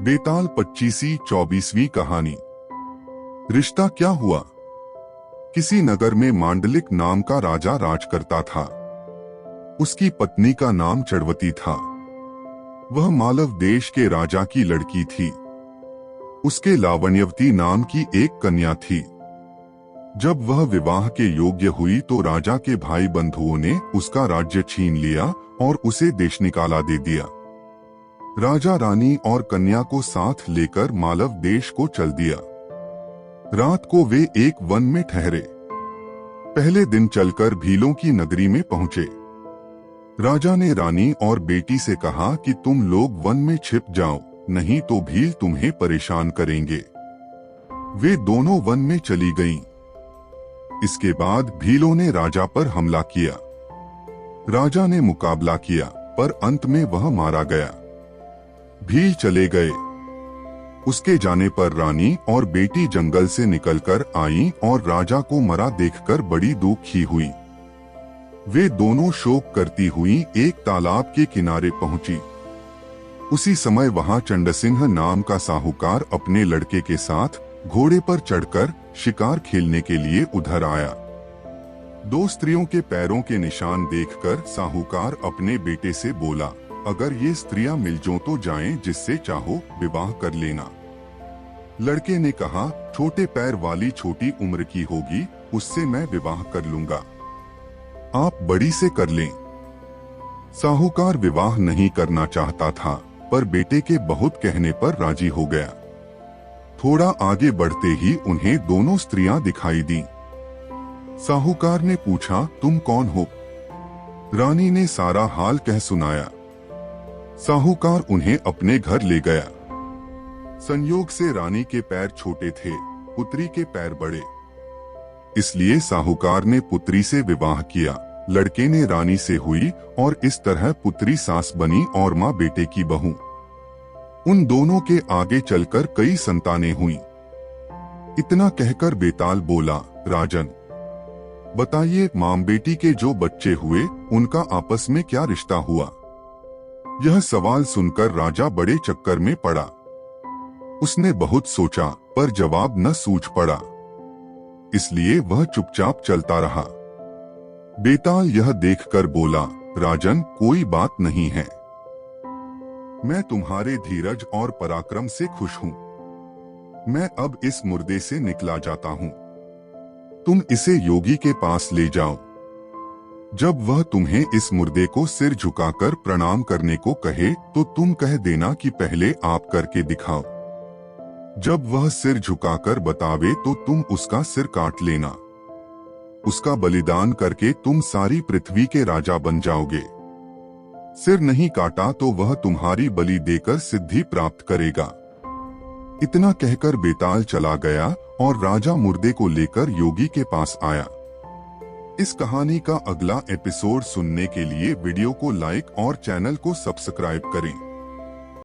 बेताल 25वीं 24वीं कहानी। रिश्ता क्या हुआ। किसी नगर में मांडलिक नाम का राजा राज करता था। उसकी पत्नी का नाम चड़वती था। वह मालव देश के राजा की लड़की थी। उसके लावण्यवती नाम की एक कन्या थी। जब वह विवाह के योग्य हुई तो राजा के भाई बंधुओं ने उसका राज्य छीन लिया और उसे देश निकाला दे दिया। राजा रानी और कन्या को साथ लेकर मालव देश को चल दिया। रात को वे एक वन में ठहरे। पहले दिन चलकर भीलों की नगरी में पहुंचे। राजा ने रानी और बेटी से कहा कि तुम लोग वन में छिप जाओ, नहीं तो भील तुम्हें परेशान करेंगे। वे दोनों वन में चली गईं। इसके बाद भीलों ने राजा पर हमला किया। राजा ने मुकाबला किया, पर अंत में वह मारा गया। भील चले गए। उसके जाने पर रानी और बेटी जंगल से निकलकर आईं और राजा को मरा देखकर बड़ी दुखी हुई। वे दोनों शोक करती हुई एक तालाब के किनारे पहुंची। उसी समय वहां चंडसिंह नाम का साहूकार अपने लड़के के साथ घोड़े पर चढ़कर शिकार खेलने के लिए उधर आया। दो स्त्रियों के पैरों के निशान देखकर साहूकार अपने बेटे से बोला, अगर ये स्त्रियां मिलजों तो जाएं, जिससे चाहो विवाह कर लेना। लड़के ने कहा, छोटे पैर वाली छोटी उम्र की होगी, उससे मैं विवाह कर लूंगा। आप बड़ी से कर लें। साहूकार विवाह नहीं करना चाहता था, पर बेटे के बहुत कहने पर राजी हो गया। थोड़ा आगे बढ़ते ही उन्हें दोनों स्त्रियां दिखाई दी। साहूकार ने पूछा, तुम कौन हो? रानी ने सारा हाल कह सुनाया। साहूकार उन्हें अपने घर ले गया। संयोग से रानी के पैर छोटे थे, पुत्री के पैर बड़े। इसलिए साहूकार ने पुत्री से विवाह किया। लड़के ने रानी से हुई और इस तरह पुत्री सास बनी और मां बेटे की बहू। उन दोनों के आगे चलकर कई संतानें हुईं। इतना कहकर बेताल बोला, राजन, बताइए मां बेटी के जो बच्चे हुए उनका आपस में क्या रिश्ता हुआ? यह सवाल सुनकर राजा बड़े चक्कर में पड़ा। उसने बहुत सोचा, पर जवाब न सूझ पड़ा। इसलिए वह चुपचाप चलता रहा। बेताल यह देखकर बोला, राजन, कोई बात नहीं है। मैं तुम्हारे धीरज और पराक्रम से खुश हूं। मैं अब इस मुर्दे से निकला जाता हूं। तुम इसे योगी के पास ले जाओ। जब वह तुम्हें इस मुर्दे को सिर झुकाकर प्रणाम करने को कहे तो तुम कह देना कि पहले आप करके दिखाओ। जब वह सिर झुकाकर बतावे तो तुम उसका सिर काट लेना। उसका बलिदान करके तुम सारी पृथ्वी के राजा बन जाओगे। सिर नहीं काटा तो वह तुम्हारी बलि देकर सिद्धि प्राप्त करेगा। इतना कहकर बेताल चला गया और राजा मुर्दे को लेकर योगी के पास आया। इस कहानी का अगला एपिसोड सुनने के लिए वीडियो को लाइक और चैनल को सब्सक्राइब करें।